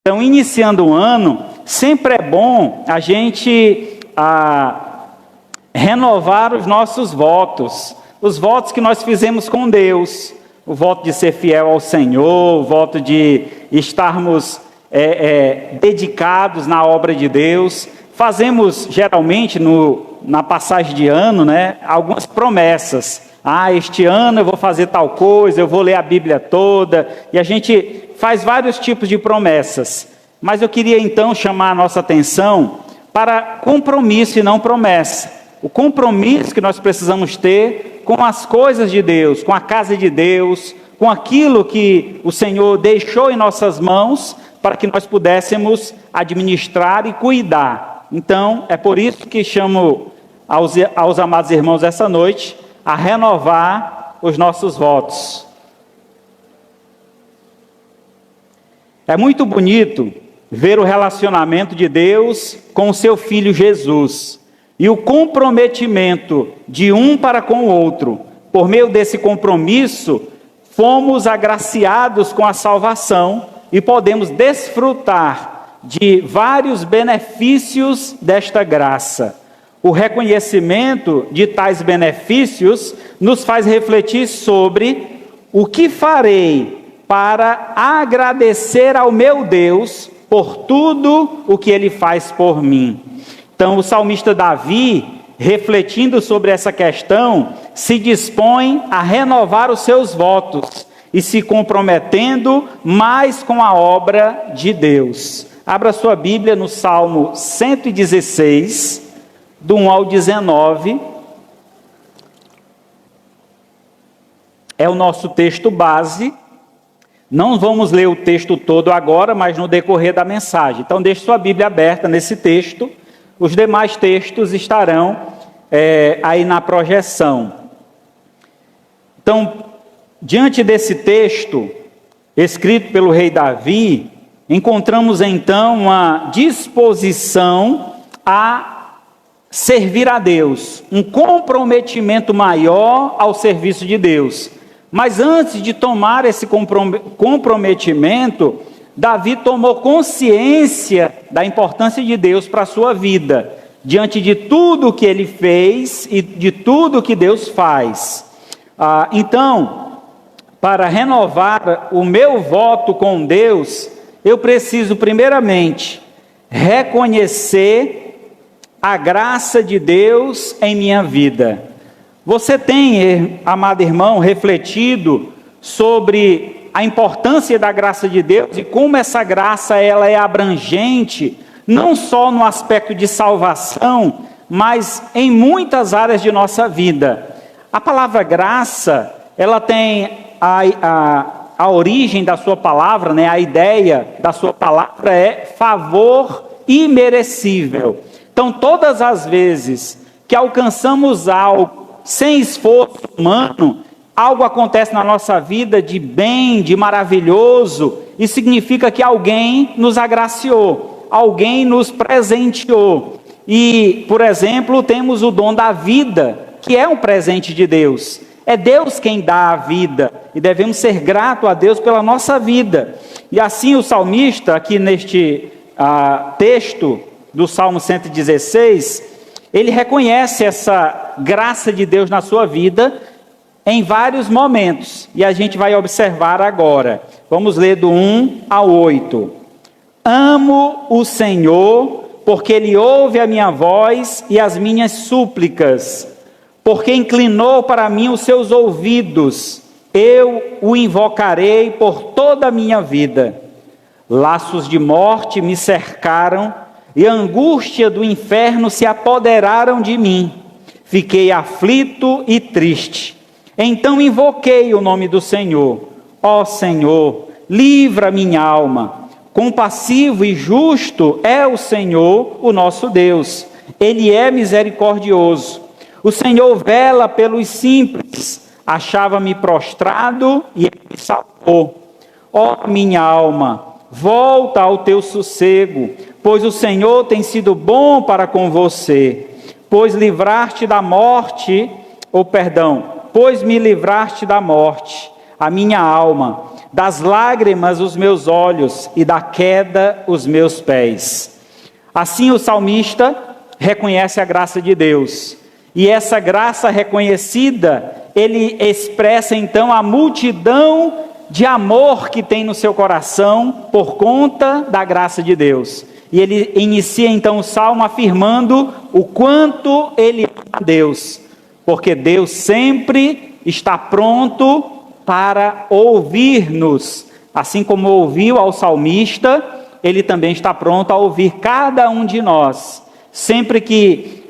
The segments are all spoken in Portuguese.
Então, iniciando o ano, sempre é bom a gente renovar os nossos votos, os votos que nós fizemos com Deus, o voto de ser fiel ao Senhor, o voto de estarmos dedicados na obra de Deus. Fazemos geralmente na passagem de ano, né, algumas promessas. Este ano eu vou fazer tal coisa, eu vou ler a Bíblia toda, e a gente faz vários tipos de promessas. Mas eu queria então chamar a nossa atenção para compromisso e não promessa. O compromisso que nós precisamos ter com as coisas de Deus, com a casa de Deus, com aquilo que o Senhor deixou em nossas mãos para que nós pudéssemos administrar e cuidar. Então, é por isso que chamo aos amados irmãos essa noite a renovar os nossos votos. É muito bonito ver o relacionamento de Deus com o seu Filho Jesus e o comprometimento de um para com o outro. Por meio desse compromisso, fomos agraciados com a salvação e podemos desfrutar de vários benefícios desta graça. O reconhecimento de tais benefícios nos faz refletir sobre o que farei para agradecer ao meu Deus por tudo o que Ele faz por mim. Então, o salmista Davi, refletindo sobre essa questão, se dispõe a renovar os seus votos e se comprometendo mais com a obra de Deus. Abra sua Bíblia no Salmo 116, do 1 ao 19. É o nosso texto base. Não vamos ler o texto todo agora, mas no decorrer da mensagem. Então, deixe sua Bíblia aberta nesse texto. Os demais textos estarão aí na projeção. Então, diante desse texto, escrito pelo rei Davi, encontramos então uma disposição a servir a Deus, um comprometimento maior ao serviço de Deus. Mas antes de tomar esse comprometimento, Davi tomou consciência da importância de Deus para a sua vida, diante de tudo que ele fez e de tudo que Deus faz. Então, para renovar o meu voto com Deus, eu preciso primeiramente reconhecer a graça de Deus em minha vida. Você tem, amado irmão, refletido sobre a importância da graça de Deus e como essa graça ela é abrangente, não só no aspecto de salvação, mas em muitas áreas de nossa vida. A palavra graça, ela tem a origem da sua palavra, né? A ideia da sua palavra é favor imerecível. Então, todas as vezes que alcançamos algo sem esforço humano, algo acontece na nossa vida de bem, de maravilhoso, e significa que alguém nos agraciou, alguém nos presenteou. E, por exemplo, temos o dom da vida, que é um presente de Deus. É Deus quem dá a vida, e devemos ser gratos a Deus pela nossa vida. E assim o salmista, aqui neste texto do Salmo 116, ele reconhece essa graça de Deus na sua vida em vários momentos, e a gente vai observar agora. Vamos ler do 1 ao 8. Amo o Senhor, porque Ele ouve a minha voz e as minhas súplicas, porque inclinou para mim os seus ouvidos, eu o invocarei por toda a minha vida. Laços de morte me cercaram, e a angústia do inferno se apoderaram de mim. Fiquei aflito e triste. Então invoquei o nome do Senhor. Ó Senhor, livra minha alma. Compassivo e justo é o Senhor, o nosso Deus. Ele é misericordioso. O Senhor vela pelos simples. Achava-me prostrado e Ele me salvou. Ó minha alma, volta ao teu sossego, pois o Senhor tem sido bom para com você. Pois me livraste da morte, a minha alma. das lágrimas os meus olhos e da queda os meus pés. Assim o salmista reconhece a graça de Deus. E essa graça reconhecida, ele expressa então a multidão de amor que tem no seu coração por conta da graça de Deus. E ele inicia então o salmo afirmando o quanto ele ama a Deus, porque Deus sempre está pronto para ouvir-nos. Assim como ouviu ao salmista, ele também está pronto a ouvir cada um de nós. Sempre que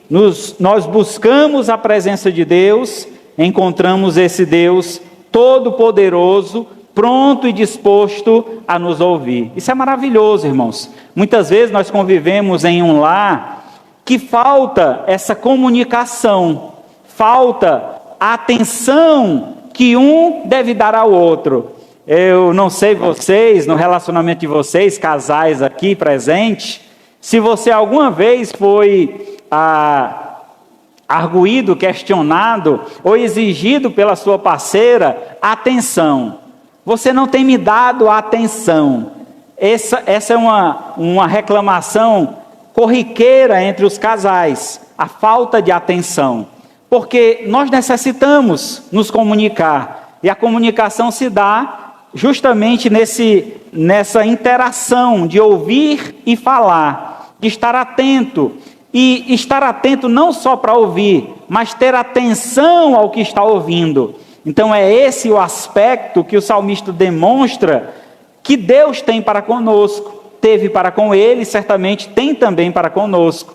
nós buscamos a presença de Deus, encontramos esse Deus todo-poderoso, pronto e disposto a nos ouvir. Isso é maravilhoso, irmãos. Muitas vezes nós convivemos em um lar que falta essa comunicação, falta a atenção que um deve dar ao outro. Eu não sei vocês, no relacionamento de vocês, casais aqui presentes, se você alguma vez foi arguído, questionado ou exigido pela sua parceira atenção. Você não tem me dado atenção. Essa é uma reclamação corriqueira entre os casais, a falta de atenção. Porque nós necessitamos nos comunicar, e a comunicação se dá justamente nessa interação de ouvir e falar, de estar atento. E estar atento não só para ouvir, mas ter atenção ao que está ouvindo. Então é esse o aspecto que o salmista demonstra que Deus tem para conosco. Teve para com ele, certamente tem também para conosco.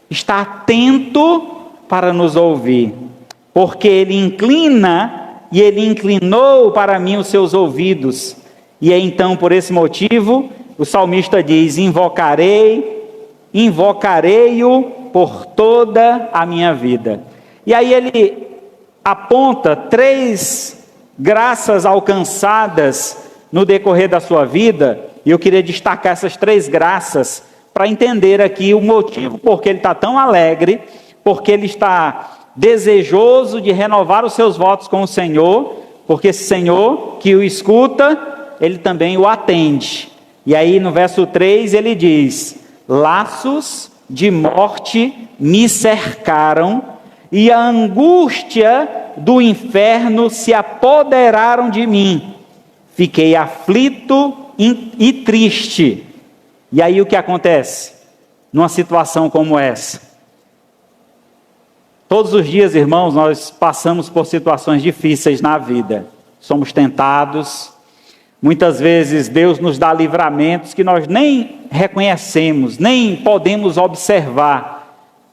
Está atento para nos ouvir, porque ele inclina e ele inclinou para mim os seus ouvidos. E é então por esse motivo o salmista diz: invocarei-o por toda a minha vida. E aí ele aponta 3 graças alcançadas no decorrer da sua vida, e eu queria destacar essas 3 graças para entender aqui o motivo por que ele está tão alegre, porque ele está desejoso de renovar os seus votos com o Senhor, porque esse Senhor que o escuta, ele também o atende. E aí no verso 3 ele diz: laços de morte me cercaram, e a angústia do inferno se apoderaram de mim. Fiquei aflito e triste. E aí o que acontece numa situação como essa? Todos os dias, irmãos, nós passamos por situações difíceis na vida. Somos tentados. Muitas vezes Deus nos dá livramentos que nós nem reconhecemos, nem podemos observar,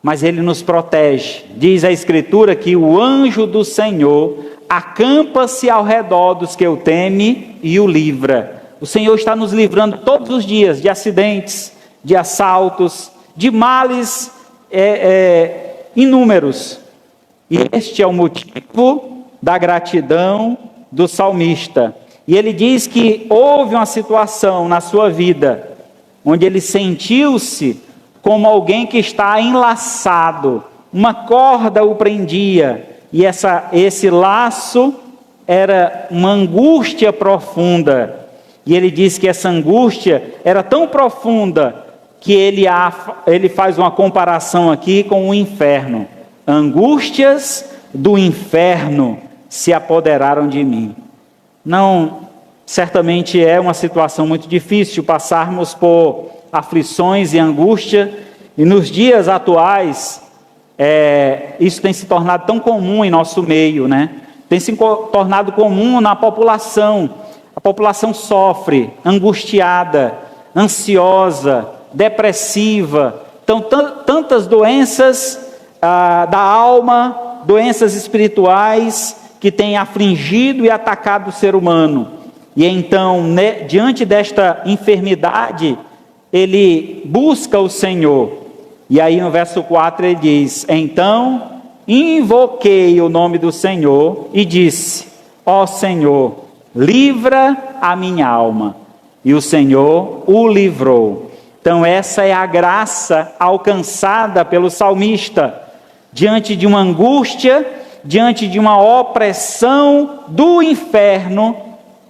mas Ele nos protege. Diz a Escritura que o anjo do Senhor acampa-se ao redor dos que o temem e o livra. O Senhor está nos livrando todos os dias de acidentes, de assaltos, de males inúmeros. E este é o motivo da gratidão do salmista. E ele diz que houve uma situação na sua vida onde ele sentiu-se como alguém que está enlaçado, uma corda o prendia, e esse laço era uma angústia profunda. E ele diz que essa angústia era tão profunda que ele faz uma comparação aqui com o inferno. Angústias do inferno se apoderaram de mim. Não, certamente é uma situação muito difícil passarmos por aflições e angústia, e nos dias atuais, isso tem se tornado tão comum em nosso meio, né? Tem se tornado comum na população. A população sofre, angustiada, ansiosa, depressiva. Então, tantas doenças da alma, doenças espirituais que têm afligido e atacado o ser humano. E então, diante desta enfermidade, ele busca o Senhor. E aí no verso 4 ele diz: então invoquei o nome do Senhor e disse: ó Senhor, livra a minha alma. E o Senhor o livrou. Então essa é a graça alcançada pelo salmista, diante de uma angústia, diante de uma opressão do inferno.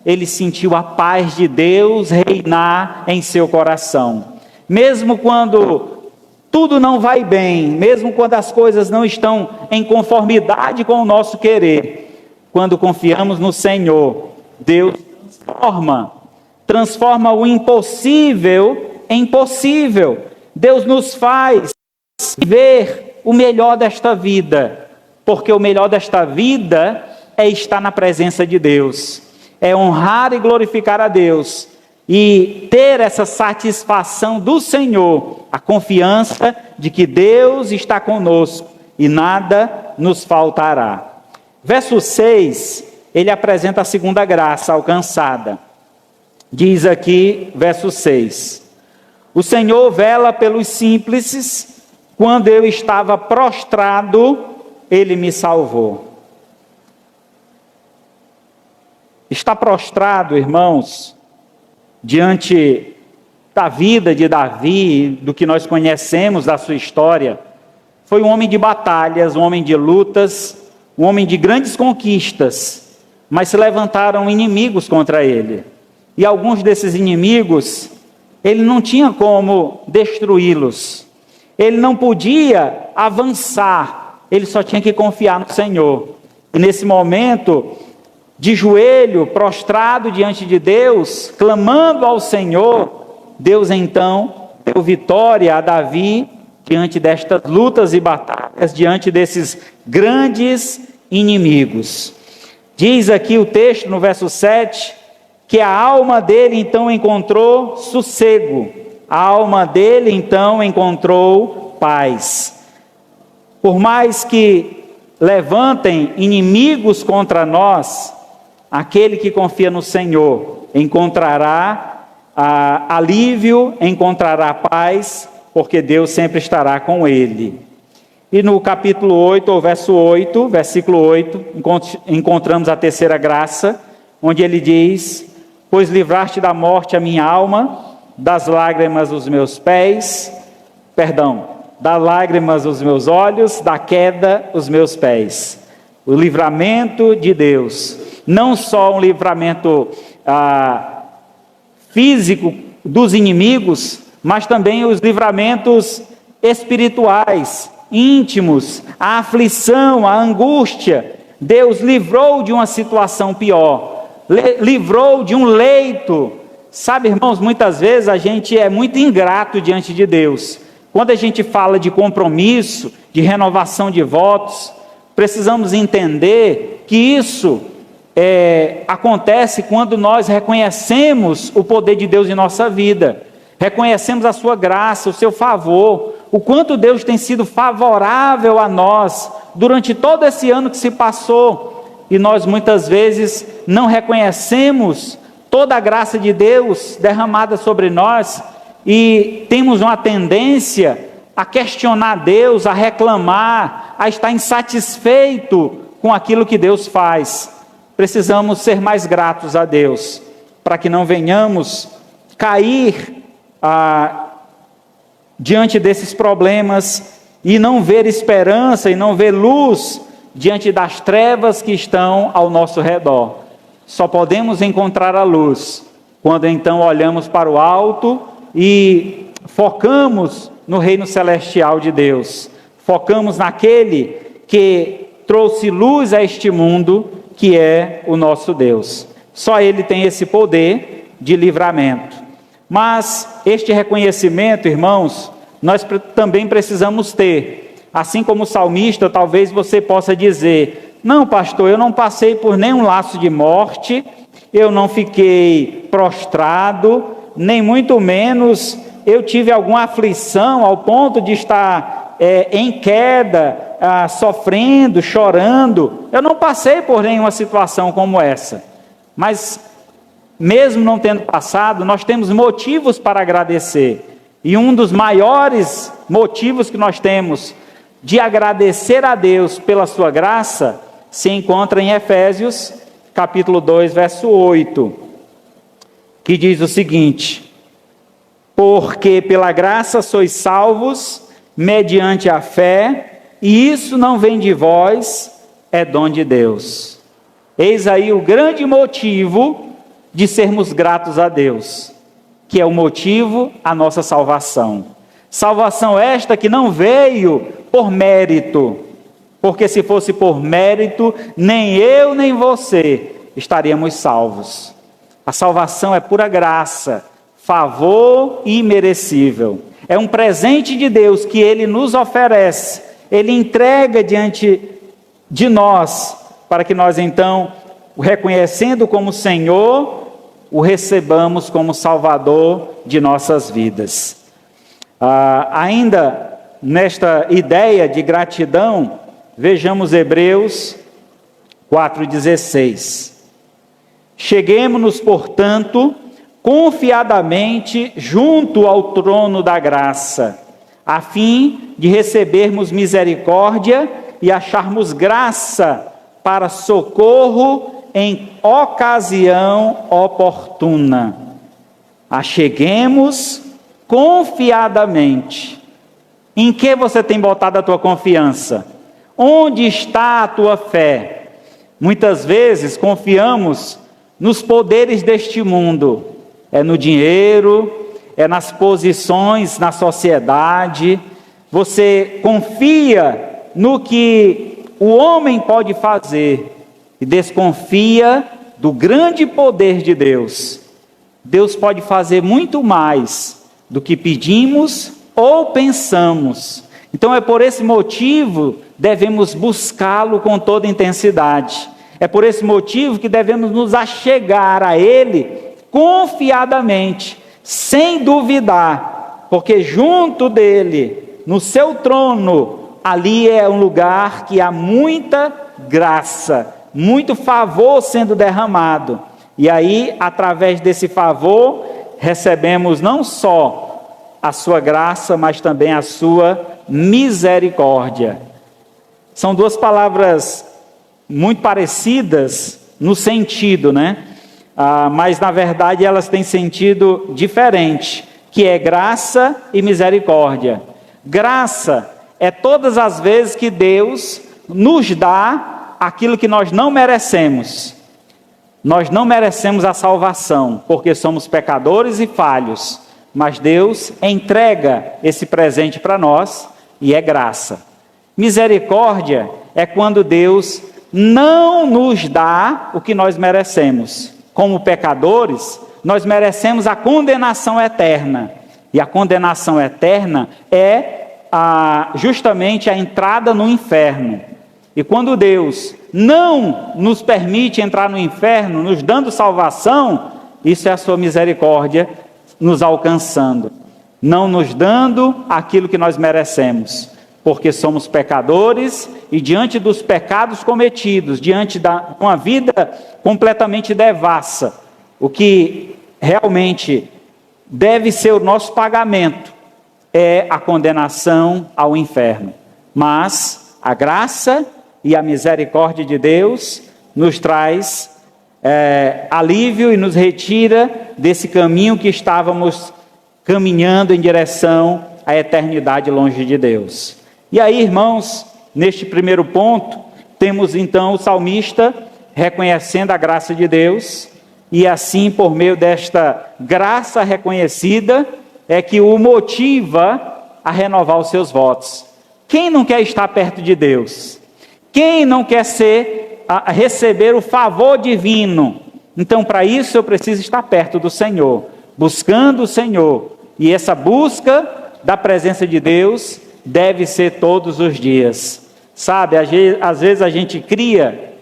ele sentiu a paz de Deus reinar em seu coração. Mesmo quando tudo não vai bem, mesmo quando as coisas não estão em conformidade com o nosso querer, quando confiamos no Senhor, Deus transforma o impossível em possível. Deus nos faz ver o melhor desta vida, porque o melhor desta vida é estar na presença de Deus, é honrar e glorificar a Deus, e ter essa satisfação do Senhor, a confiança de que Deus está conosco e nada nos faltará. Verso 6, ele apresenta a segunda graça alcançada. Diz aqui, verso 6, o Senhor vela pelos simples, quando eu estava prostrado, ele me salvou. Está prostrado, irmãos, diante da vida de Davi, do que nós conhecemos da sua história. Foi um homem de batalhas, um homem de lutas, um homem de grandes conquistas, mas se levantaram inimigos contra ele. E alguns desses inimigos, ele não tinha como destruí-los. Ele não podia avançar, ele só tinha que confiar no Senhor. E nesse momento, de joelho, prostrado diante de Deus, clamando ao Senhor, Deus então deu vitória a Davi diante destas lutas e batalhas, diante desses grandes inimigos. Diz aqui o texto no verso 7, que a alma dele então encontrou sossego, a alma dele então encontrou paz. Por mais que levantem inimigos contra nós, aquele que confia no Senhor encontrará alívio, encontrará paz, porque Deus sempre estará com ele. E no capítulo 8, ou verso 8, versículo 8, encontramos a terceira graça, onde ele diz: pois livraste da morte a minha alma, das lágrimas os meus pés, das lágrimas os meus olhos, da queda os meus pés. O livramento de Deus, não só um livramento físico dos inimigos, mas também os livramentos espirituais, íntimos, a aflição, a angústia. Deus livrou de uma situação pior, livrou de um leito. Sabe, irmãos, muitas vezes a gente é muito ingrato diante de Deus. Quando a gente fala de compromisso, de renovação de votos, precisamos entender que isso acontece quando nós reconhecemos o poder de Deus em nossa vida, reconhecemos a sua graça, o seu favor, o quanto Deus tem sido favorável a nós durante todo esse ano que se passou, e nós muitas vezes não reconhecemos toda a graça de Deus derramada sobre nós, e temos uma tendência a questionar Deus, a reclamar, a estar insatisfeito com aquilo que Deus faz. Precisamos ser mais gratos a Deus, para que não venhamos cair diante desses problemas e não ver esperança e não ver luz diante das trevas que estão ao nosso redor. Só podemos encontrar a luz quando então olhamos para o alto e focamos no reino celestial de Deus, focamos naquele que trouxe luz a este mundo, que é o nosso Deus. Só Ele tem esse poder de livramento. Mas este reconhecimento, irmãos, nós também precisamos ter. Assim como o salmista, talvez você possa dizer: não, pastor, eu não passei por nenhum laço de morte, eu não fiquei prostrado, nem muito menos eu tive alguma aflição ao ponto de estar em queda, sofrendo, chorando. Eu não passei por nenhuma situação como essa. Mas, mesmo não tendo passado, nós temos motivos para agradecer. E um dos maiores motivos que nós temos de agradecer a Deus pela sua graça se encontra em Efésios, capítulo 2, verso 8, que diz o seguinte: porque pela graça sois salvos, mediante a fé, e isso não vem de vós, é dom de Deus. Eis aí o grande motivo de sermos gratos a Deus, que é o motivo a nossa salvação. Salvação esta que não veio por mérito, porque se fosse por mérito, nem eu nem você estaríamos salvos. A salvação é pura graça, favor imerecível. É um presente de Deus que Ele nos oferece, Ele entrega diante de nós, para que nós então, o reconhecendo como Senhor, o recebamos como Salvador de nossas vidas. Ainda nesta ideia de gratidão, vejamos Hebreus 4,16. Cheguemo-nos, portanto, confiadamente junto ao trono da graça, a fim de recebermos misericórdia e acharmos graça para socorro em ocasião oportuna. Acheguemos confiadamente. Em que você tem botado a tua confiança? Onde está a tua fé? Muitas vezes confiamos nos poderes deste mundo. É no dinheiro, é nas posições na sociedade. Você confia no que o homem pode fazer e desconfia do grande poder de Deus. Deus pode fazer muito mais do que pedimos ou pensamos. Então é por esse motivo devemos buscá-lo com toda intensidade. É por esse motivo que devemos nos achegar a Ele confiadamente, sem duvidar, porque junto dele, no seu trono, ali é um lugar que há muita graça, muito favor sendo derramado. E aí, através desse favor, recebemos não só a sua graça, mas também a sua misericórdia. São duas palavras muito parecidas no sentido, né? Mas na verdade elas têm sentido diferente, que é graça e misericórdia. Graça é todas as vezes que Deus nos dá aquilo que nós não merecemos. Nós não merecemos a salvação, porque somos pecadores e falhos, mas Deus entrega esse presente para nós e é graça. Misericórdia é quando Deus não nos dá o que nós merecemos. Como pecadores, nós merecemos a condenação eterna. E a condenação eterna é justamente a entrada no inferno. E quando Deus não nos permite entrar no inferno, nos dando salvação, isso é a sua misericórdia nos alcançando, não nos dando aquilo que nós merecemos, porque somos pecadores e diante dos pecados cometidos, diante de uma vida completamente devassa, o que realmente deve ser o nosso pagamento é a condenação ao inferno. Mas a graça e a misericórdia de Deus nos traz alívio e nos retira desse caminho que estávamos caminhando em direção à eternidade longe de Deus. E aí, irmãos, neste primeiro ponto, temos então o salmista reconhecendo a graça de Deus, e assim, por meio desta graça reconhecida, é que o motiva a renovar os seus votos. Quem não quer estar perto de Deus? Quem não quer receber o favor divino? Então, para isso, eu preciso estar perto do Senhor, buscando o Senhor. E essa busca da presença de Deus deve ser todos os dias. Sabe, às vezes a gente cria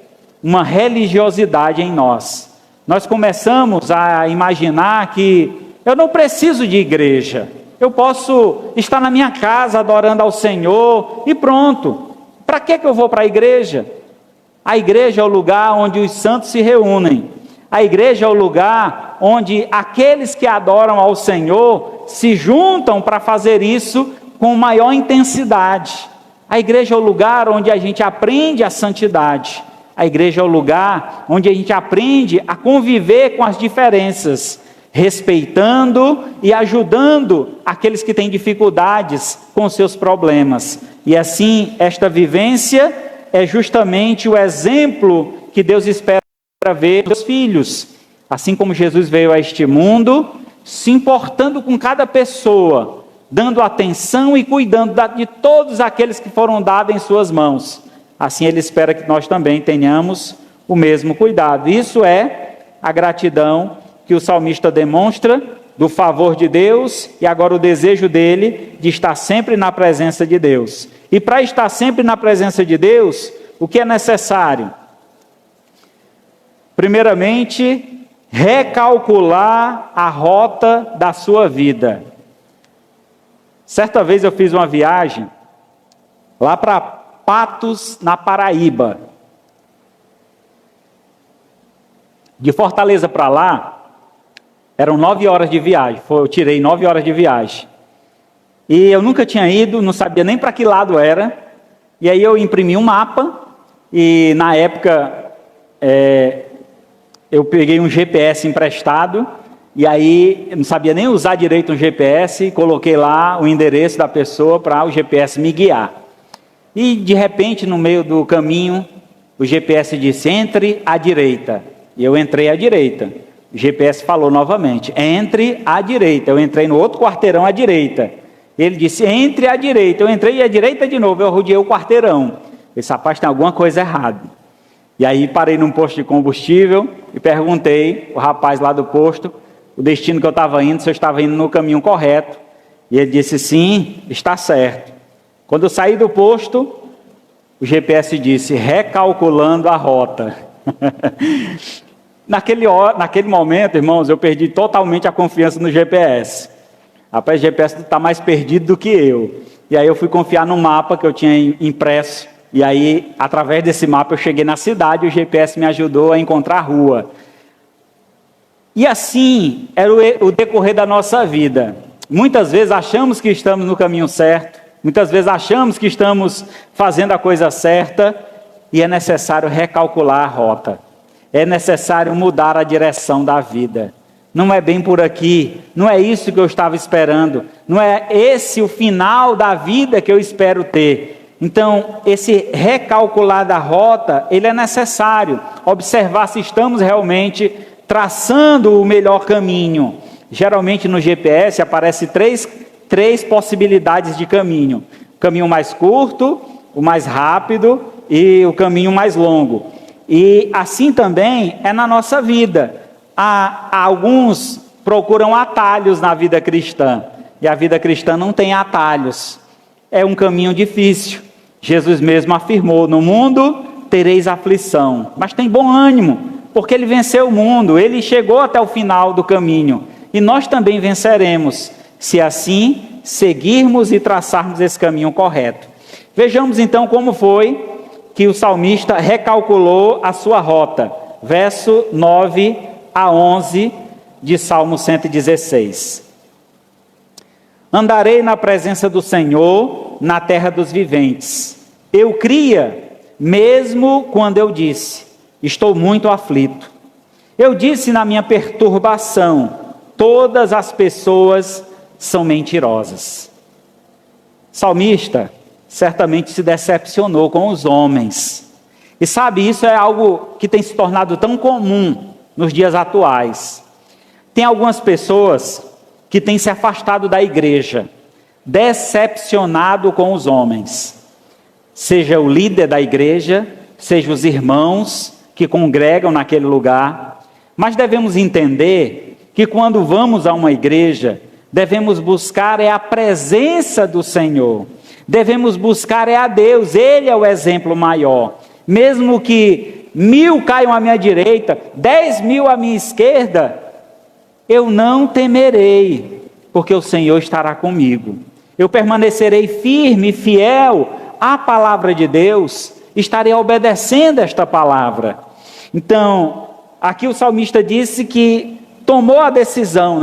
uma religiosidade em nós. Nós começamos a imaginar que eu não preciso de igreja. Eu posso estar na minha casa adorando ao Senhor e pronto. Para que eu vou para a igreja? A igreja é o lugar onde os santos se reúnem. A igreja é o lugar onde aqueles que adoram ao Senhor se juntam para fazer isso com maior intensidade. A igreja é o lugar onde a gente aprende a santidade. A igreja é o lugar onde a gente aprende a conviver com as diferenças, respeitando e ajudando aqueles que têm dificuldades com seus problemas. E assim, esta vivência é justamente o exemplo que Deus espera ver dos filhos. Assim como Jesus veio a este mundo, se importando com cada pessoa, dando atenção e cuidando de todos aqueles que foram dados em suas mãos. Assim Ele espera que nós também tenhamos o mesmo cuidado. Isso é a gratidão que o salmista demonstra do favor de Deus e agora o desejo dele de estar sempre na presença de Deus. E para estar sempre na presença de Deus, o que é necessário? Primeiramente, recalcular a rota da sua vida. Certa vez eu fiz uma viagem lá para Patos, na Paraíba. De Fortaleza para lá, eram 9 horas de viagem. Eu tirei 9 horas de viagem. E eu nunca tinha ido, não sabia nem para que lado era. E aí eu imprimi um mapa e na época eu peguei um GPS emprestado. E aí eu não sabia nem usar direito um GPS e coloquei lá o endereço da pessoa para o GPS me guiar. E de repente, no meio do caminho, o GPS disse, entre à direita. E eu entrei à direita. O GPS falou novamente, entre à direita. Eu entrei no outro quarteirão à direita. Ele disse, entre à direita. Eu entrei à direita de novo, eu rodeei o quarteirão. Esse rapaz tem alguma coisa errada. E aí parei num posto de combustível e perguntei ao rapaz lá do posto o destino que eu estava indo, se eu estava indo no caminho correto. E ele disse, sim, está certo. Quando eu saí do posto, o GPS disse, recalculando a rota. Naquele momento, irmãos, eu perdi totalmente a confiança no GPS. Rapaz, o GPS está mais perdido do que eu. E aí eu fui confiar no mapa que eu tinha impresso. E aí, através desse mapa, eu cheguei na cidade e o GPS me ajudou a encontrar a rua. E assim era o decorrer da nossa vida. Muitas vezes achamos que estamos no caminho certo. Muitas vezes achamos que estamos fazendo a coisa certa. E é necessário recalcular a rota. É necessário mudar a direção da vida. Não é bem por aqui, não é isso que eu estava esperando, não é esse o final da vida que eu espero ter. Então, esse recalcular da rota, ele é necessário. Observar se estamos realmente traçando o melhor caminho. Geralmente no GPS aparece três possibilidades de caminho. O caminho mais curto, o mais rápido e o caminho mais longo. E assim também é na nossa vida. Alguns procuram atalhos na vida cristã. E a vida cristã não tem atalhos. É um caminho difícil. Jesus mesmo afirmou, no mundo tereis aflição. Mas tem bom ânimo, porque Ele venceu o mundo. Ele chegou até o final do caminho. E nós também venceremos, se assim seguirmos e traçarmos esse caminho correto. Vejamos então como foi que o salmista recalculou a sua rota. Verso 9 a 11 de Salmo 116. Andarei na presença do Senhor, na terra dos viventes. Eu cria, mesmo quando eu disse, estou muito aflito. Eu disse na minha perturbação, todas as pessoas são mentirosas. Salmista certamente se decepcionou com os homens. E sabe, isso é algo que tem se tornado tão comum nos dias atuais. Tem algumas pessoas que têm se afastado da igreja, decepcionado com os homens. Seja o líder da igreja, seja os irmãos que congregam naquele lugar. Mas devemos entender que quando vamos a uma igreja, devemos buscar a presença do Senhor. Devemos buscar a Deus, Ele é o exemplo maior. Mesmo que 1000 caiam à minha direita, 10.000 à minha esquerda, eu não temerei, porque o Senhor estará comigo. Eu permanecerei firme e fiel à palavra de Deus, estarei obedecendo esta palavra. Então, aqui o salmista disse que tomou a decisão,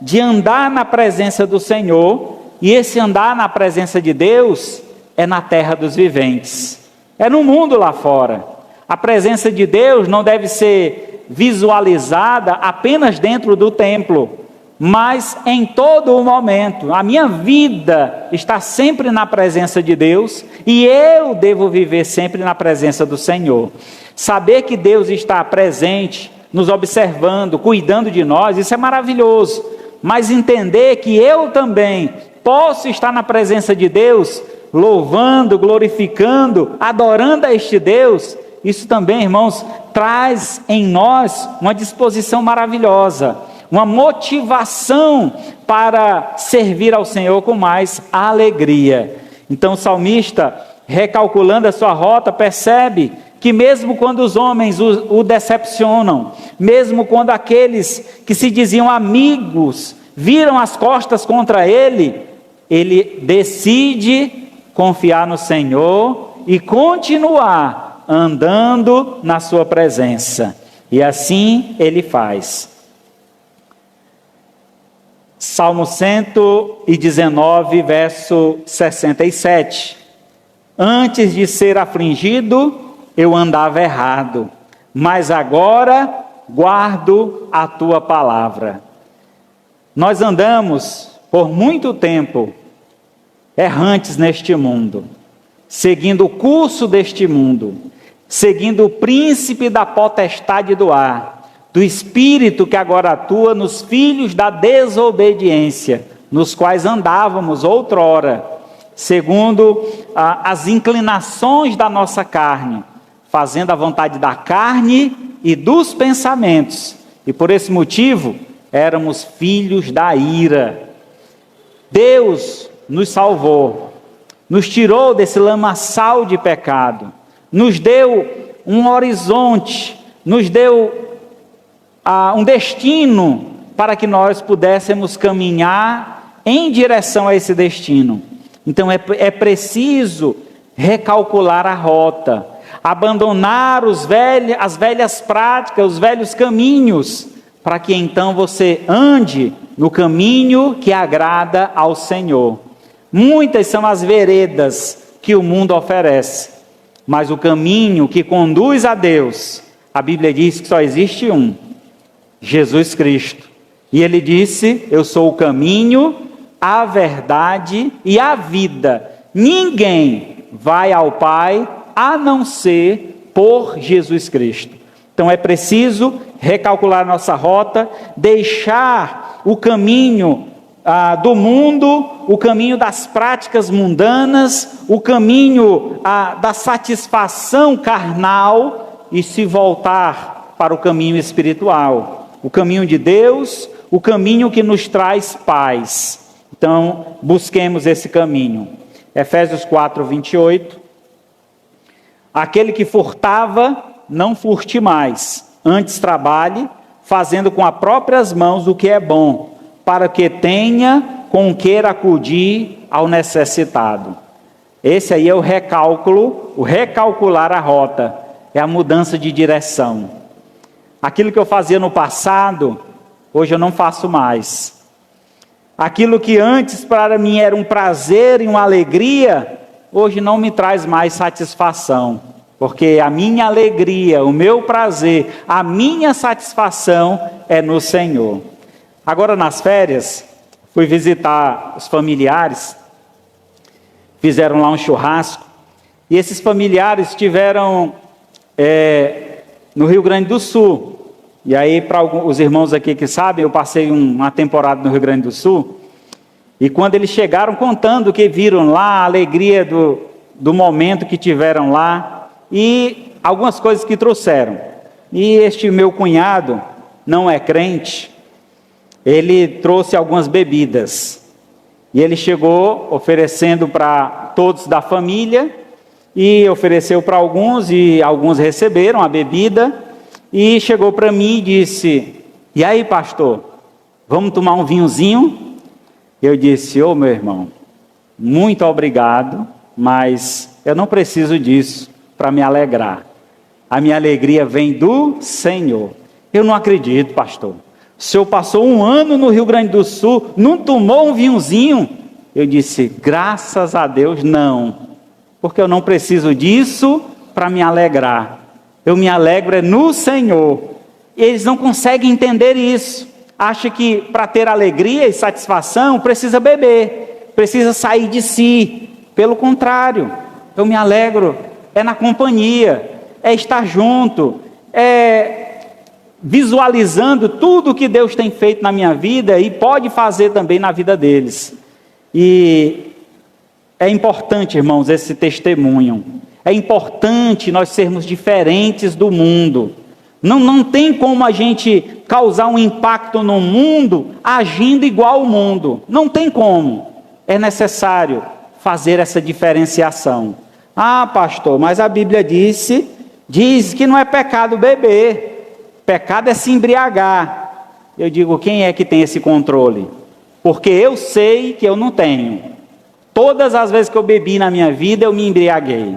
de andar na presença do Senhor, e esse andar na presença de Deus é na terra dos viventes, é no mundo lá fora. A presença de Deus não deve ser visualizada apenas dentro do templo, mas em todo o momento. A minha vida está sempre na presença de Deus e eu devo viver sempre na presença do Senhor. Saber que Deus está presente nos observando, cuidando de nós, isso é maravilhoso. Mas entender que eu também posso estar na presença de Deus, louvando, glorificando, adorando a este Deus, isso também, irmãos, traz em nós uma disposição maravilhosa, uma motivação para servir ao Senhor com mais alegria. Então o salmista, recalculando a sua rota, percebe que mesmo quando os homens o decepcionam, mesmo quando aqueles que se diziam amigos viram as costas contra ele, ele decide confiar no Senhor e continuar andando na sua presença. E assim ele faz. Salmo 119, verso 67. Antes de ser afligido, eu andava errado, mas agora guardo a tua palavra. Nós andamos por muito tempo errantes neste mundo, seguindo o curso deste mundo, seguindo o príncipe da potestade do ar, do espírito que agora atua nos filhos da desobediência, nos quais andávamos outrora, segundo as inclinações da nossa carne, fazendo a vontade da carne e dos pensamentos, e por esse motivo éramos filhos da ira. Deus nos salvou, nos tirou desse lamaçal de pecado, nos deu um horizonte, nos deu um destino para que nós pudéssemos caminhar em direção a esse destino. Então é preciso recalcular a rota, abandonar as velhas práticas, os velhos caminhos, para que então você ande no caminho que agrada ao Senhor. Muitas são as veredas que o mundo oferece, mas o caminho que conduz a Deus, a Bíblia diz que só existe um, Jesus Cristo. E ele disse: eu sou o caminho, a verdade e a vida. Ninguém vai ao Pai a não ser por Jesus Cristo. Então é preciso recalcular nossa rota, deixar o caminho do mundo, o caminho das práticas mundanas, o caminho da satisfação carnal e se voltar para o caminho espiritual, o caminho de Deus, o caminho que nos traz paz. Então busquemos esse caminho. Efésios 4, 28. Aquele que furtava, não furte mais, antes trabalhe, fazendo com as próprias mãos o que é bom, para que tenha com que acudir ao necessitado. Esse aí é o recálculo, o recalcular a rota, é a mudança de direção. Aquilo que eu fazia no passado, hoje eu não faço mais. Aquilo que antes para mim era um prazer e uma alegria, hoje não me traz mais satisfação, porque a minha alegria, o meu prazer, a minha satisfação é no Senhor. Agora nas férias, fui visitar os familiares, fizeram lá um churrasco, e esses familiares estiveram no Rio Grande do Sul. E aí, para os irmãos aqui que sabem, eu passei uma temporada no Rio Grande do Sul, e quando eles chegaram contando o que viram lá, a alegria do momento que tiveram lá, e algumas coisas que trouxeram. E este meu cunhado, não é crente, ele trouxe algumas bebidas, e ele chegou oferecendo para todos da família, e ofereceu para alguns, e alguns receberam a bebida, e chegou para mim e disse: e aí pastor, vamos tomar um vinhozinho? Eu disse: ô meu irmão, muito obrigado, mas eu não preciso disso para me alegrar, a minha alegria vem do Senhor. Eu não acredito, pastor, o senhor passou um ano no Rio Grande do Sul, não tomou um vinhozinho? Eu disse: graças a Deus não, porque eu não preciso disso para me alegrar, eu me alegro no Senhor. Eles não conseguem entender isso, acham que para ter alegria e satisfação precisa beber, precisa sair de si. Pelo contrário, eu me alegro na companhia, estar junto, visualizando tudo que Deus tem feito na minha vida e pode fazer também na vida deles. E é importante, irmãos, esse testemunho. É importante nós sermos diferentes do mundo. Não tem como a gente causar um impacto no mundo agindo igual ao mundo. Não tem como. É necessário fazer essa diferenciação. Ah, pastor, mas a Bíblia diz que não é pecado beber. Pecado é se embriagar. Eu digo, quem é que tem esse controle? Porque eu sei que eu não tenho. Todas as vezes que eu bebi na minha vida, eu me embriaguei.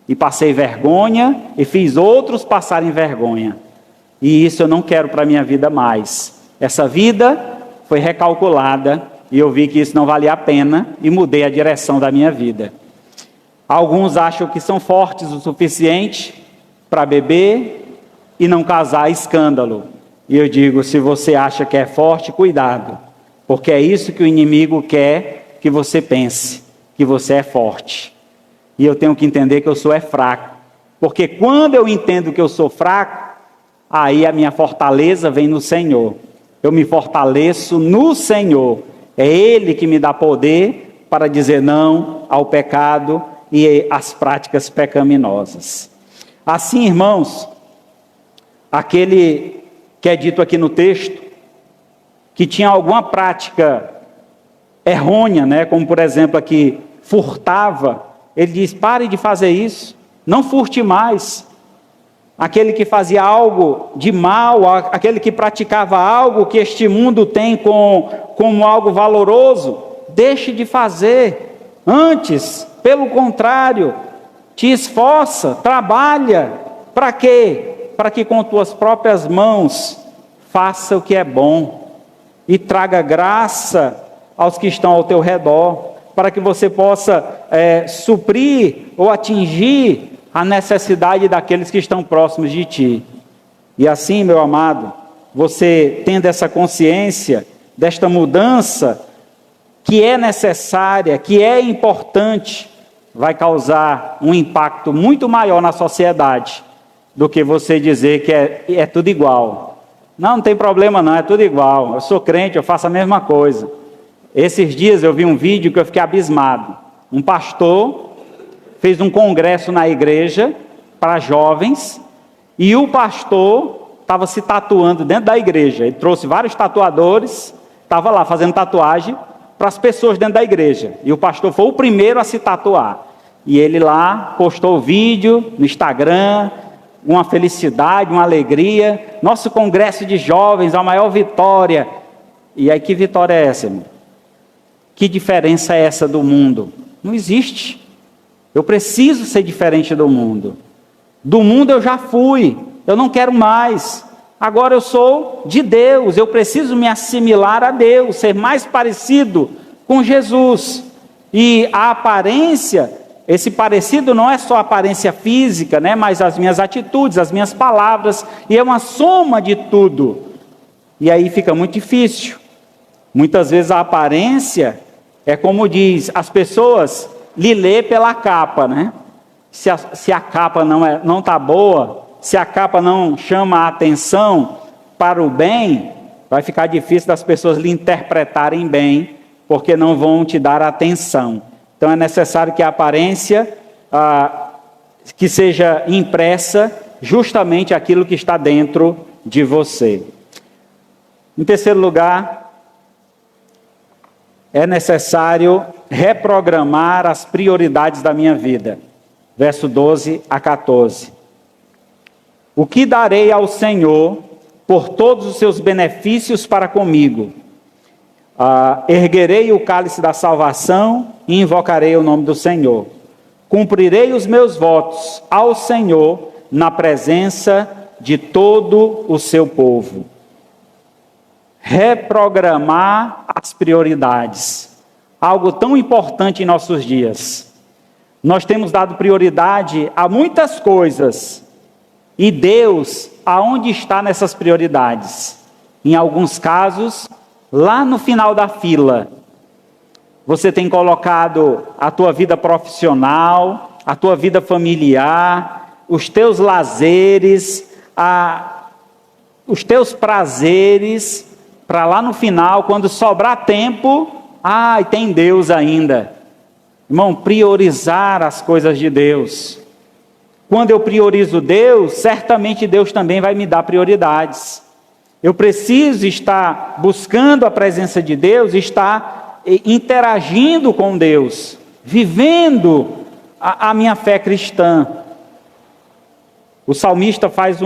E passei vergonha, e fiz outros passarem vergonha. E isso eu não quero para a minha vida mais. Essa vida foi recalculada, e eu vi que isso não valia a pena, e mudei a direção da minha vida. Alguns acham que são fortes o suficiente para beber e não causar escândalo. E eu digo, se você acha que é forte, cuidado. Porque é isso que o inimigo quer que você pense, que você é forte. E eu tenho que entender que eu sou fraco. Porque quando eu entendo que eu sou fraco, aí a minha fortaleza vem no Senhor. Eu me fortaleço no Senhor. É Ele que me dá poder para dizer não ao pecado e às práticas pecaminosas. Assim, irmãos, aquele que é dito aqui no texto, que tinha alguma prática errônea, né? Como por exemplo aqui, furtava, ele diz, pare de fazer isso, não furte mais. Aquele que fazia algo de mal, aquele que praticava algo que este mundo tem como algo valoroso, deixe de fazer. Antes, pelo contrário, te esforça, trabalha. Para quê? Para que com tuas próprias mãos faça o que é bom e traga graça aos que estão ao teu redor, para que você possa suprir ou atingir a necessidade daqueles que estão próximos de ti. E assim, meu amado, você tendo essa consciência desta mudança que é necessária, que é importante, vai causar um impacto muito maior na sociedade do que você dizer que é tudo igual. Não tem problema não, é tudo igual. Eu sou crente, eu faço a mesma coisa. Esses dias eu vi um vídeo que eu fiquei abismado. Um pastor fez um congresso na igreja para jovens e o pastor estava se tatuando dentro da igreja. Ele trouxe vários tatuadores, estava lá fazendo tatuagem para as pessoas dentro da igreja. E o pastor foi o primeiro a se tatuar. E ele lá postou o vídeo no Instagram, uma felicidade, uma alegria. Nosso congresso de jovens, a maior vitória. E aí que vitória é essa, irmão? Que diferença é essa do mundo? Não existe. Eu preciso ser diferente do mundo. Do mundo eu já fui, eu não quero mais. Agora eu sou de Deus, eu preciso me assimilar a Deus, ser mais parecido com Jesus. E a aparência, esse parecido não é só a aparência física, né? Mas as minhas atitudes, as minhas palavras, e é uma soma de tudo. E aí fica muito difícil. Muitas vezes a aparência é como diz, as pessoas lhe lê pela capa, né? Se a capa não está boa, se a capa não chama a atenção para o bem, vai ficar difícil das pessoas lhe interpretarem bem, porque não vão te dar atenção. Então é necessário que a aparência que seja impressa justamente aquilo que está dentro de você. Em terceiro lugar, é necessário reprogramar as prioridades da minha vida. Verso 12 a 14. O que darei ao Senhor por todos os seus benefícios para comigo? Erguerei o cálice da salvação e invocarei o nome do Senhor. Cumprirei os meus votos ao Senhor na presença de todo o seu povo. Reprogramar as prioridades. Algo tão importante em nossos dias. Nós temos dado prioridade a muitas coisas. E Deus, aonde está nessas prioridades? Em alguns casos, lá no final da fila. Você tem colocado a tua vida profissional, a tua vida familiar, os teus lazeres, os teus prazeres, para lá no final, quando sobrar tempo, tem Deus ainda. Irmão, priorizar as coisas de Deus. Quando eu priorizo Deus, certamente Deus também vai me dar prioridades. Eu preciso estar buscando a presença de Deus, estar interagindo com Deus, vivendo a minha fé cristã. O salmista faz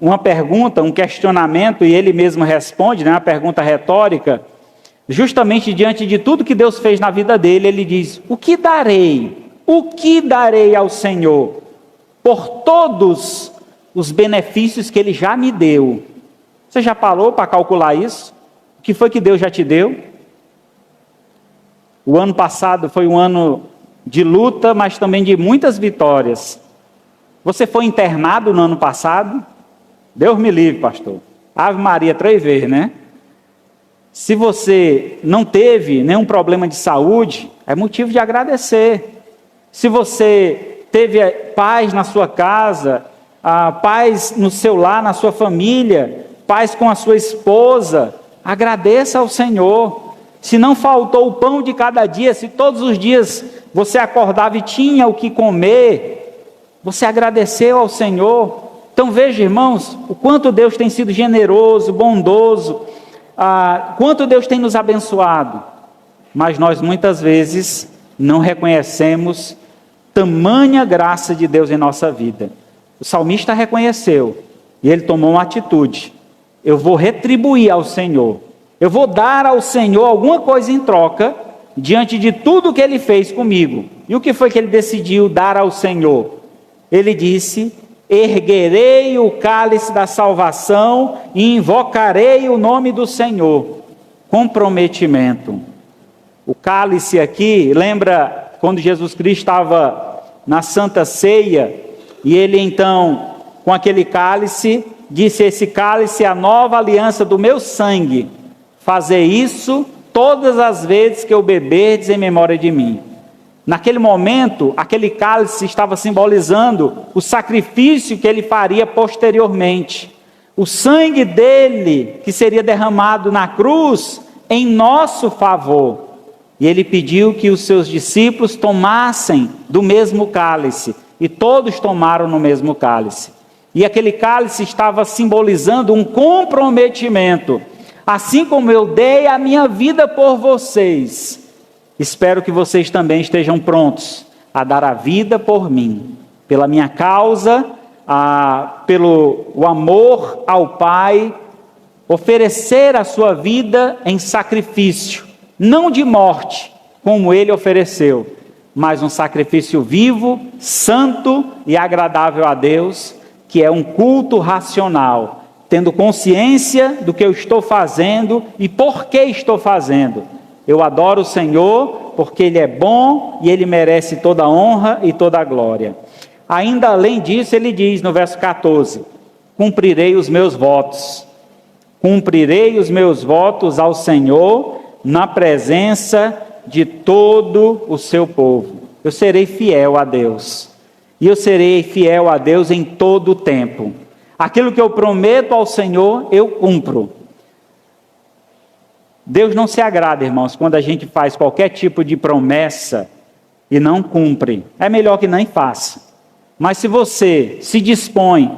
uma pergunta, um questionamento, e ele mesmo responde, uma pergunta retórica, justamente diante de tudo que Deus fez na vida dele. Ele diz: o que darei? O que darei ao Senhor por todos os benefícios que Ele já me deu? Você já parou para calcular isso? O que foi que Deus já te deu? O ano passado foi um ano de luta, mas também de muitas vitórias. Você foi internado no ano passado? Deus me livre, pastor. Ave Maria 3 vezes, né? Se você não teve nenhum problema de saúde, é motivo de agradecer. Se você teve paz na sua casa, paz no seu lar, na sua família, paz com a sua esposa, agradeça ao Senhor. Se não faltou o pão de cada dia, se todos os dias você acordava e tinha o que comer, você agradeceu ao Senhor. Então veja, irmãos, o quanto Deus tem sido generoso, bondoso, quanto Deus tem nos abençoado. Mas nós muitas vezes não reconhecemos tamanha graça de Deus em nossa vida. O salmista reconheceu e ele tomou uma atitude: eu vou retribuir ao Senhor, eu vou dar ao Senhor alguma coisa em troca, diante de tudo que Ele fez comigo. E o que foi que ele decidiu dar ao Senhor? Ele disse: erguerei o cálice da salvação e invocarei o nome do Senhor. Comprometimento. O cálice aqui, lembra quando Jesus Cristo estava na Santa Ceia, e ele então, com aquele cálice, disse: esse cálice é a nova aliança do meu sangue, fazer isso todas as vezes que eu beberdes em memória de mim. Naquele momento, aquele cálice estava simbolizando o sacrifício que ele faria posteriormente, o sangue dele que seria derramado na cruz em nosso favor. E ele pediu que os seus discípulos tomassem do mesmo cálice, e todos tomaram no mesmo cálice. E aquele cálice estava simbolizando um comprometimento. Assim como eu dei a minha vida por vocês, espero que vocês também estejam prontos a dar a vida por mim, pela minha causa, pelo o amor ao Pai, oferecer a sua vida em sacrifício, não de morte, como Ele ofereceu, mas um sacrifício vivo, santo e agradável a Deus, que é um culto racional, tendo consciência do que eu estou fazendo e por que estou fazendo. Eu adoro o Senhor porque Ele é bom e Ele merece toda a honra e toda a glória. Ainda além disso, ele diz no verso 14: cumprirei os meus votos. Cumprirei os meus votos ao Senhor na presença de todo o seu povo. Eu serei fiel a Deus. E eu serei fiel a Deus em todo o tempo. Aquilo que eu prometo ao Senhor, eu cumpro. Deus não se agrada, irmãos, quando a gente faz qualquer tipo de promessa e não cumpre. É melhor que nem faça. Mas se você se dispõe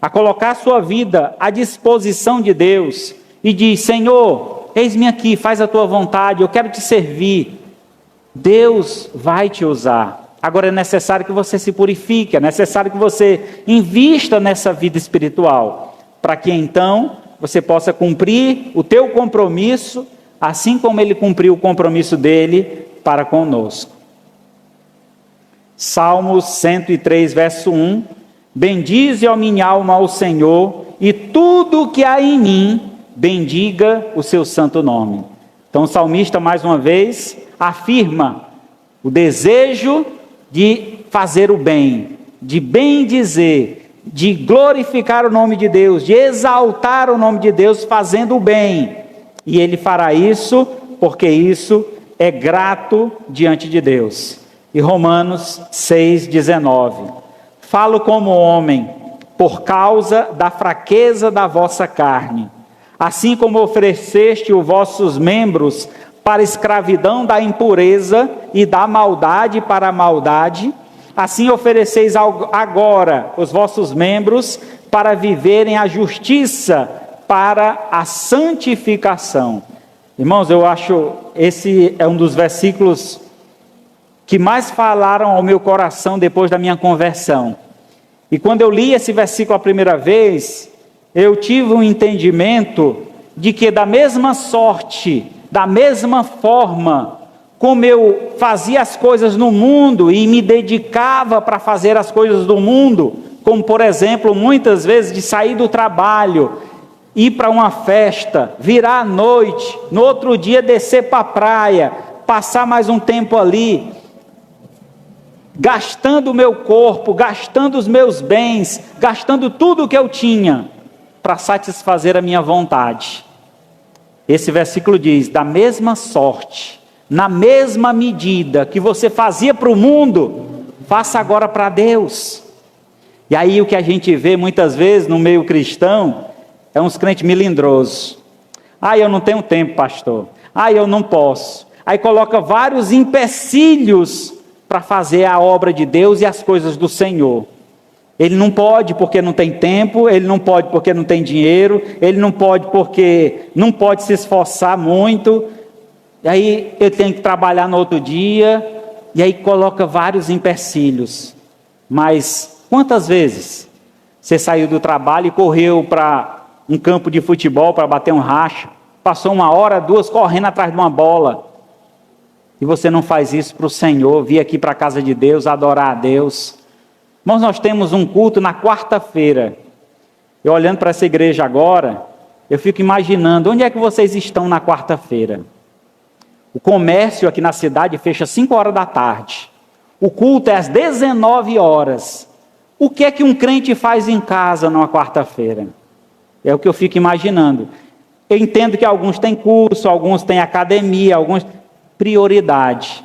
a colocar a sua vida à disposição de Deus e diz: Senhor, eis-me aqui, faz a tua vontade, eu quero te servir, Deus vai te usar. Agora é necessário que você se purifique, é necessário que você invista nessa vida espiritual, para que então você possa cumprir o teu compromisso, assim como Ele cumpriu o compromisso dele para conosco. Salmos 103, verso 1: bendize, ó minha alma, ao Senhor, e tudo que há em mim, bendiga o seu santo nome. Então o salmista, mais uma vez, afirma o desejo de fazer o bem, de bendizer, de glorificar o nome de Deus, de exaltar o nome de Deus fazendo o bem. E ele fará isso porque isso é grato diante de Deus. E Romanos 6,19: falo como homem, por causa da fraqueza da vossa carne. Assim como ofereceste os vossos membros para a escravidão da impureza e da maldade para a maldade, assim ofereceis agora os vossos membros para viverem a justiça para a santificação. Irmãos, eu acho esse é um dos versículos que mais falaram ao meu coração depois da minha conversão. E quando eu li esse versículo a primeira vez, eu tive um entendimento de que da mesma sorte, da mesma forma como eu fazia as coisas no mundo e me dedicava para fazer as coisas do mundo, como por exemplo, muitas vezes de sair do trabalho, ir para uma festa, virar à noite, no outro dia descer para a praia, passar mais um tempo ali, gastando o meu corpo, gastando os meus bens, gastando tudo o que eu tinha para satisfazer a minha vontade. Esse versículo diz, da mesma sorte, na mesma medida que você fazia para o mundo, faça agora para Deus. E aí o que a gente vê muitas vezes no meio cristão, é uns crentes melindrosos. Eu não tenho tempo, pastor. Eu não posso. Aí coloca vários empecilhos para fazer a obra de Deus e as coisas do Senhor. Ele não pode porque não tem tempo, ele não pode porque não tem dinheiro, ele não pode porque não pode se esforçar muito, e aí ele tem que trabalhar no outro dia, e aí coloca vários empecilhos. Mas quantas vezes você saiu do trabalho e correu para um campo de futebol para bater um racha, passou 1 hora, 2 correndo atrás de uma bola, e você não faz isso para o Senhor, vir aqui para a casa de Deus, adorar a Deus. Irmãos, nós temos um culto na quarta-feira. Eu olhando para essa igreja agora, eu fico imaginando, onde é que vocês estão na quarta-feira? O comércio aqui na cidade fecha às 5 horas da tarde. O culto é às 19 horas. O que é que um crente faz em casa numa quarta-feira? É o que eu fico imaginando. Eu entendo que alguns têm curso, alguns têm academia, alguns... Prioridade.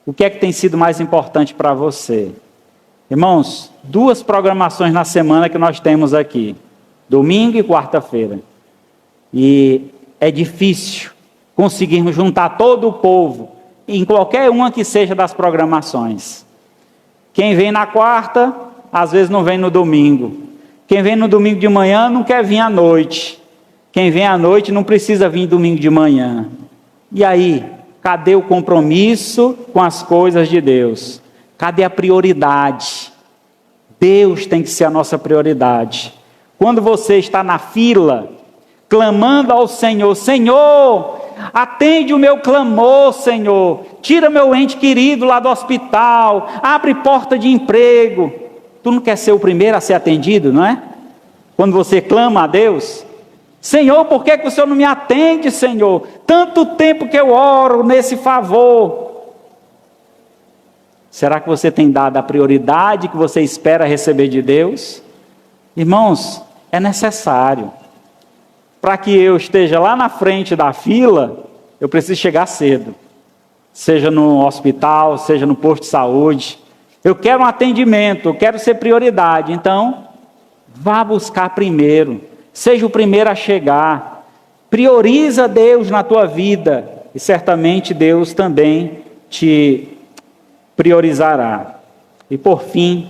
O que é que tem sido mais importante para você? Irmãos, 2 programações na semana que nós temos aqui. Domingo e quarta-feira. E é difícil conseguirmos juntar todo o povo em qualquer uma que seja das programações. Quem vem na quarta, às vezes não vem no domingo. Quem vem no domingo de manhã não quer vir à noite. Quem vem à noite não precisa vir domingo de manhã. E aí? Cadê o compromisso com as coisas de Deus? Cadê a prioridade? Deus tem que ser a nossa prioridade. Quando você está na fila, clamando ao Senhor, Senhor, atende o meu clamor, Senhor, tira meu ente querido lá do hospital, abre porta de emprego. Tu não quer ser o primeiro a ser atendido, não é? Quando você clama a Deus, Senhor, por que o Senhor não me atende, Senhor? Tanto tempo que eu oro nesse favor. Será que você tem dado a prioridade que você espera receber de Deus? Irmãos, é necessário. Para que eu esteja lá na frente da fila, eu preciso chegar cedo. Seja no hospital, seja no posto de saúde. Eu quero um atendimento, eu quero ser prioridade. Então, vá buscar primeiro. Seja o primeiro a chegar. Prioriza Deus na tua vida. E certamente Deus também te priorizará. E por fim,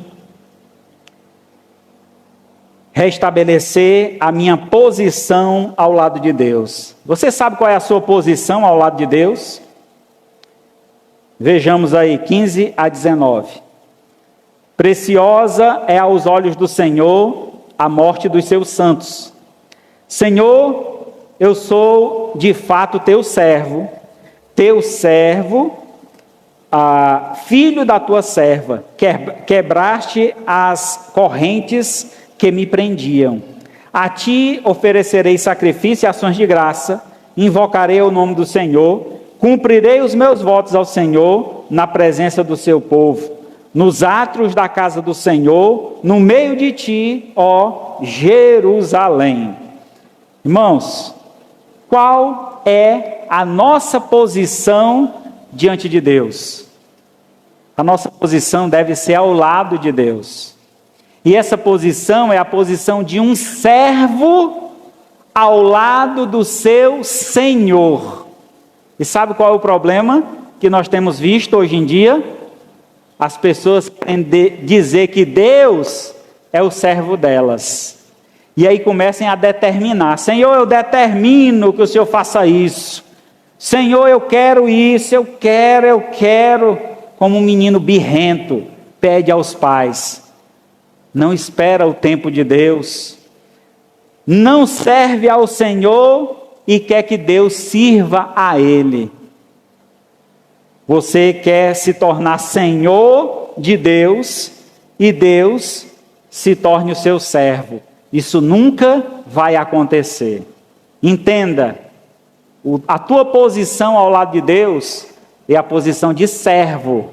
restabelecer a minha posição ao lado de Deus. Você sabe qual é a sua posição ao lado de Deus? Vejamos aí, 15 a 19. Preciosa é aos olhos do Senhor a morte dos seus santos. Senhor, eu sou de fato teu servo, filho da tua serva, quebraste as correntes que me prendiam. A ti oferecerei sacrifício e ações de graça, invocarei o nome do Senhor, cumprirei os meus votos ao Senhor na presença do seu povo, nos átrios da casa do Senhor, no meio de ti, ó Jerusalém. Irmãos, qual é a nossa posição diante de Deus? A nossa posição deve ser ao lado de Deus. E essa posição é a posição de um servo ao lado do seu Senhor. E sabe qual é o problema que nós temos visto hoje em dia? As pessoas querem dizer que Deus é o servo delas. E aí comecem a determinar: Senhor, eu determino que o Senhor faça isso. Senhor, eu quero isso, eu quero. Como um menino birrento pede aos pais. Não espera o tempo de Deus. Não serve ao Senhor e quer que Deus sirva a ele. Você quer se tornar senhor de Deus e Deus se torne o seu servo. Isso nunca vai acontecer. Entenda, a tua posição ao lado de Deus é a posição de servo.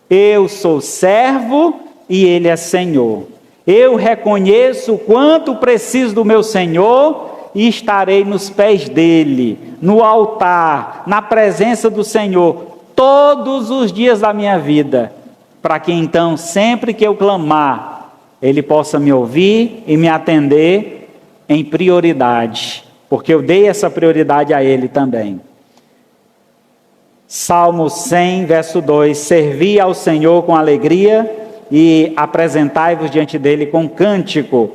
Eu sou servo e Ele é Senhor. Eu reconheço o quanto preciso do meu Senhor e estarei nos pés dEle, no altar, na presença do Senhor, todos os dias da minha vida, para que então, sempre que eu clamar, Ele possa me ouvir e me atender em prioridade, porque eu dei essa prioridade a Ele também. Salmo 100, verso 2: servi ao Senhor com alegria e apresentai-vos diante dele com cântico.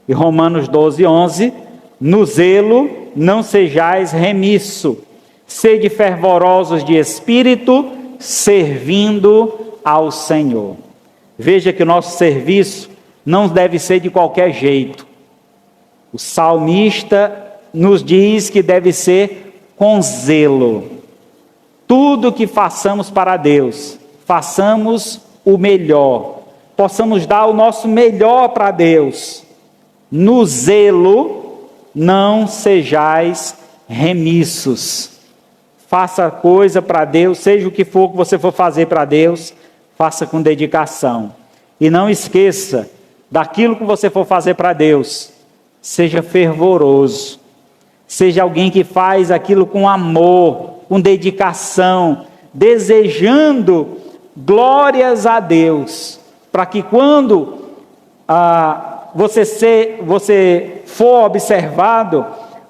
E Romanos 12, 11: no zelo não sejais remisso, sede fervorosos de espírito, servindo ao Senhor. Veja que o nosso serviço não deve ser de qualquer jeito. O salmista nos diz que deve ser com zelo. Tudo que façamos para Deus, façamos o melhor, possamos dar o nosso melhor para Deus. No zelo, não sejais remissos. Faça coisa para Deus, seja o que for que você for fazer para Deus, faça com dedicação. E não esqueça, daquilo que você for fazer para Deus, seja fervoroso. Seja alguém que faz aquilo com amor, com dedicação, desejando glórias a Deus, para que quando você for observado,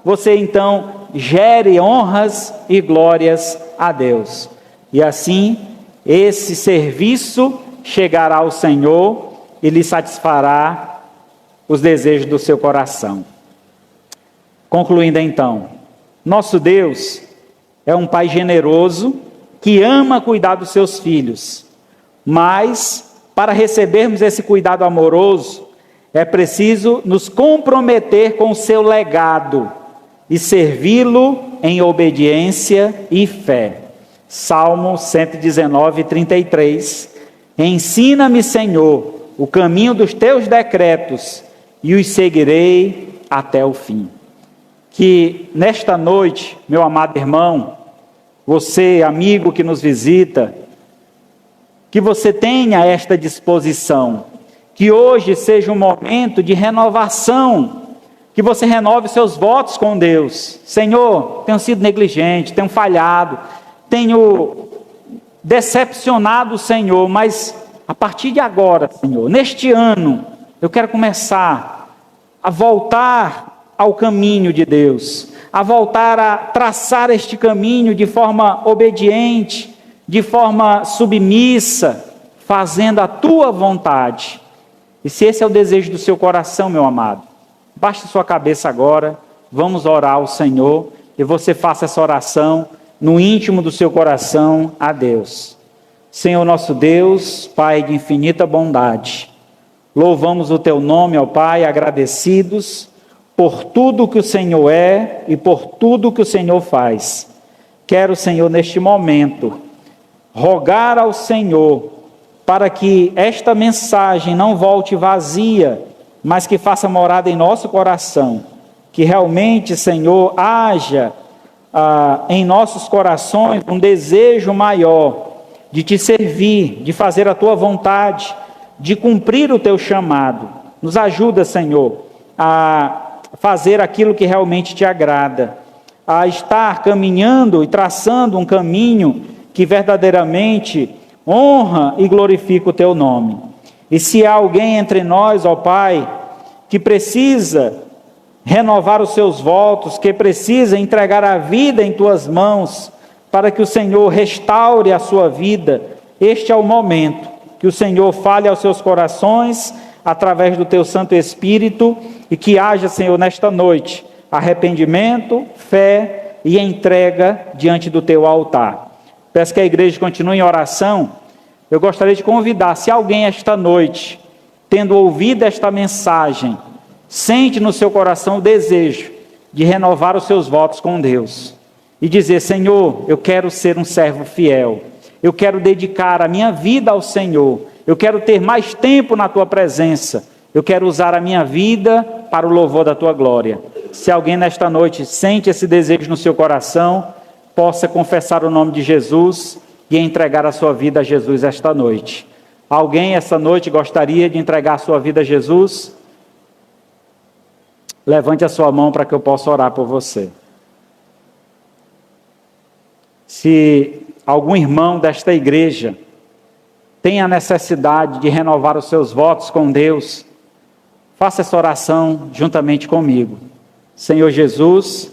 você então gere honras e glórias a Deus. E assim, esse serviço chegará ao Senhor e lhe satisfará os desejos do seu coração. Concluindo então, nosso Deus é um Pai generoso que ama cuidar dos seus filhos, mas para recebermos esse cuidado amoroso, é preciso nos comprometer com o seu legado e servi-lo em obediência e fé. Salmo 119, 33: ensina-me, Senhor, o caminho dos teus decretos e os seguirei até o fim. Que nesta noite, meu amado irmão, você, amigo que nos visita, que você tenha esta disposição, que hoje seja um momento de renovação, que você renove seus votos com Deus. Senhor, tenho sido negligente, tenho falhado, tenho decepcionado o Senhor, mas a partir de agora, Senhor, neste ano, eu quero começar a voltar ao caminho de Deus, a voltar a traçar este caminho de forma obediente, de forma submissa, fazendo a tua vontade. E se esse é o desejo do seu coração, meu amado, baixe sua cabeça agora, vamos orar ao Senhor, e você faça essa oração no íntimo do seu coração a Deus. Senhor nosso Deus, Pai de infinita bondade, louvamos o teu nome, ó Pai, agradecidos por tudo que o Senhor é e por tudo que o Senhor faz. Quero, Senhor, neste momento, rogar ao Senhor para que esta mensagem não volte vazia, mas que faça morada em nosso coração. Que realmente, Senhor, haja em nossos corações um desejo maior de te servir, de fazer a tua vontade, de cumprir o teu chamado. Nos ajuda, Senhor, a fazer aquilo que realmente te agrada, a estar caminhando e traçando um caminho que verdadeiramente honra e glorifica o teu nome. E se há alguém entre nós, ó Pai, que precisa renovar os seus votos, que precisa entregar a vida em tuas mãos, para que o Senhor restaure a sua vida, este é o momento que o Senhor fale aos seus corações, através do teu Santo Espírito, e que haja, Senhor, nesta noite, arrependimento, fé e entrega diante do teu altar. Peço que a igreja continue em oração. Eu gostaria de convidar, se alguém esta noite, tendo ouvido esta mensagem, sente no seu coração o desejo de renovar os seus votos com Deus, e dizer: Senhor, eu quero ser um servo fiel, eu quero dedicar a minha vida ao Senhor, eu quero ter mais tempo na Tua presença, eu quero usar a minha vida para o louvor da Tua glória. Se alguém nesta noite sente esse desejo no seu coração, possa confessar o nome de Jesus e entregar a sua vida a Jesus esta noite. Alguém esta noite gostaria de entregar a sua vida a Jesus? Levante a sua mão para que eu possa orar por você. Se algum irmão desta igreja tem a necessidade de renovar os seus votos com Deus, faça essa oração juntamente comigo. Senhor Jesus,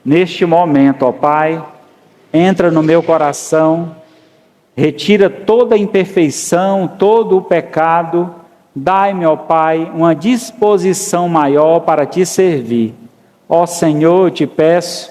neste momento, ó Pai, entra no meu coração, retira toda a imperfeição, todo o pecado, dai-me, ó Pai, uma disposição maior para Te servir. Ó Senhor, eu te peço,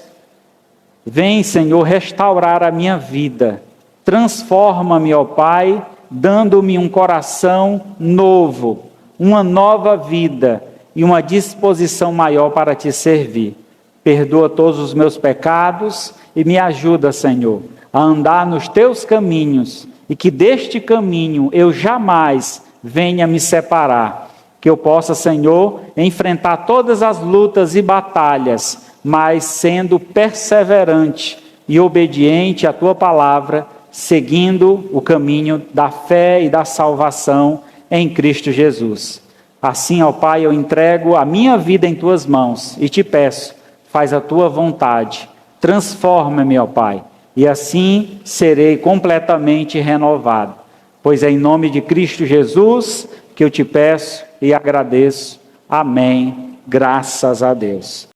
vem, Senhor, restaurar a minha vida, transforma-me, ó Pai, dando-me um coração novo, uma nova vida e uma disposição maior para Te servir. Perdoa todos os meus pecados e me ajuda, Senhor, a andar nos Teus caminhos, e que deste caminho eu jamais venha me separar. Que eu possa, Senhor, enfrentar todas as lutas e batalhas, mas sendo perseverante e obediente à Tua palavra, seguindo o caminho da fé e da salvação em Cristo Jesus. Assim, ó Pai, eu entrego a minha vida em Tuas mãos e Te peço, faz a Tua vontade, transforma-me, ó Pai, e assim serei completamente renovado. Pois é em nome de Cristo Jesus que eu Te peço e agradeço. Amém. Graças a Deus.